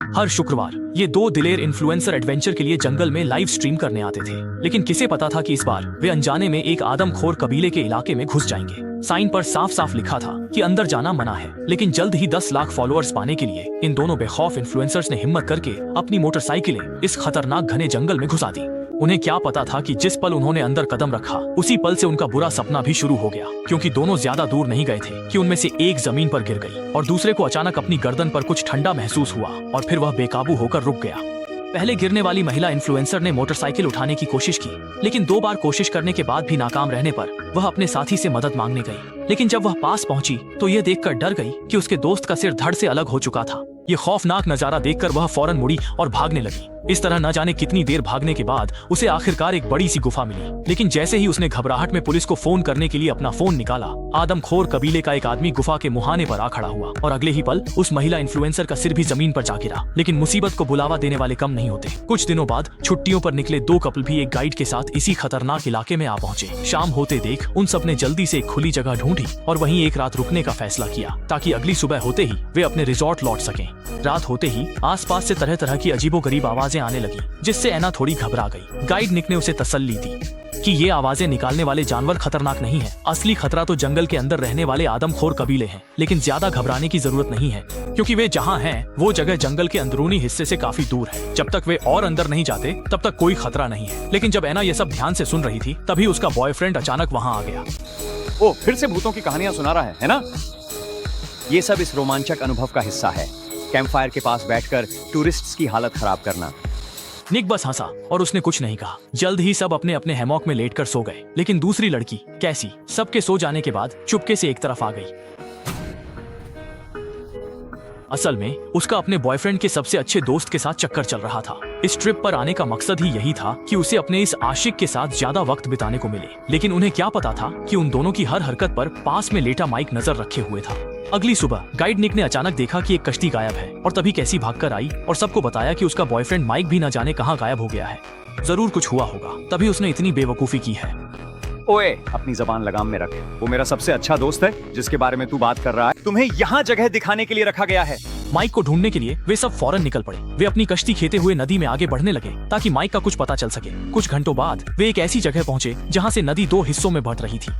हर शुक्रवार ये दो दिलेर इन्फ्लुएंसर एडवेंचर के लिए जंगल में लाइव स्ट्रीम करने आते थे, लेकिन किसे पता था कि इस बार वे अनजाने में एक आदमखोर कबीले के इलाके में घुस जाएंगे। साइन पर साफ साफ लिखा था कि अंदर जाना मना है, लेकिन जल्द ही 10 लाख फॉलोअर्स पाने के लिए इन दोनों बेखौफ इन्फ्लुएंसर्स ने हिम्मत करके अपनी मोटरसाइकिलें इस खतरनाक घने जंगल में घुसा दी। उन्हें क्या पता था कि जिस पल उन्होंने अंदर कदम रखा उसी पल से उनका बुरा सपना भी शुरू हो गया, क्योंकि दोनों ज्यादा दूर नहीं गए थे कि उनमें से एक जमीन पर गिर गई और दूसरे को अचानक अपनी गर्दन पर कुछ ठंडा महसूस हुआ और फिर वह बेकाबू होकर रुक गया। पहले गिरने वाली महिला इन्फ्लुएंसर ने मोटरसाइकिल उठाने की कोशिश की, लेकिन 2 बार कोशिश करने के बाद भी नाकाम रहने पर वह अपने साथी से मदद मांगने गई। लेकिन जब वह पास पहुंची तो यह देखकर डर गई कि उसके दोस्त का सिर धड़ से अलग हो चुका था। ये खौफनाक नजारा देखकर वह फौरन मुड़ी और भागने लगी। इस तरह न जाने कितनी देर भागने के बाद उसे आखिरकार एक बड़ी सी गुफा मिली, लेकिन जैसे ही उसने घबराहट में पुलिस को फोन करने के लिए अपना फोन निकाला, आदमखोर कबीले का एक आदमी गुफा के मुहाने पर आ खड़ा हुआ और अगले ही पल उस महिला इन्फ्लुएंसर का सिर भी जमीन पर जा गिरा। लेकिन मुसीबत को बुलावा देने वाले कम नहीं होते। कुछ दिनों बाद छुट्टियों पर निकले 2 कपल भी एक गाइड के साथ इसी खतरनाक इलाके में आ पहुंचे। शाम होते देख उन सब ने जल्दी से एक खुली जगह ढूंढी और वहीं एक रात रुकने का फैसला किया, ताकि अगली सुबह होते ही वे अपने रिजॉर्ट लौट सकें। रात होते ही आसपास से तरह तरह की अजीबोगरीब आवाजें आने लगी, जिससे एना थोड़ी घबरा गई। गाइड निक ने उसे तसल्ली दी कि ये आवाजें निकालने वाले जानवर खतरनाक नहीं है, असली खतरा तो जंगल के अंदर रहने वाले आदमखोर कबीले हैं। लेकिन ज्यादा घबराने की जरूरत नहीं है, क्योंकि वे जहाँ हैं वो जगह जंगल के अंदरूनी हिस्से से काफी दूर है। जब तक वे और अंदर नहीं जाते तब तक कोई खतरा नहीं है। लेकिन जब एना ये सब ध्यान से सुन रही थी, तभी उसका बॉयफ्रेंड अचानक वहाँ आ गया। ओ, फिर से भूतों की कहानियां सुना रहा है ना? ये सब इस रोमांचक अनुभव का हिस्सा है। कैंपफायर के पास बैठकर टूरिस्ट्स की हालत खराब करना। निक बस हंसा और उसने कुछ नहीं कहा। जल्द ही सब अपने अपने हैमॉक में लेटकर सो गए, लेकिन दूसरी लड़की कैसी सबके सो जाने के बाद चुपके से एक तरफ आ गई। असल में उसका अपने बॉयफ्रेंड के सबसे अच्छे दोस्त के साथ चक्कर चल रहा था। इस ट्रिप पर आने का मकसद ही यही था कि उसे अपने इस आशिक के साथ ज्यादा वक्त बिताने को मिले। लेकिन उन्हें क्या पता था कि उन दोनों की हर हरकत पर पास में लेटा माइक नजर रखे हुए था। अगली सुबह गाइड निक ने अचानक देखा कि एक कश्ती गायब है और तभी कैसी भागकर आई और सबको बताया कि उसका बॉयफ्रेंड माइक भी न जाने कहाँ गायब हो गया है। जरूर कुछ हुआ होगा, तभी उसने इतनी बेवकूफी की है। ओए, अपनी जबान लगाम में रख। वो मेरा सबसे अच्छा दोस्त है जिसके बारे में तू बात कर रहा है। तुम्हें यहाँ जगह दिखाने के लिए रखा गया है। माइक को ढूंढने के लिए वे सब फौरन निकल पड़े। वे अपनी कश्ती खेते हुए नदी में आगे बढ़ने लगे ताकि माइक का कुछ पता चल सके। कुछ घंटों बाद वे एक ऐसी जगह पहुंचे जहां से नदी 2 हिस्सों में बंट रही थी।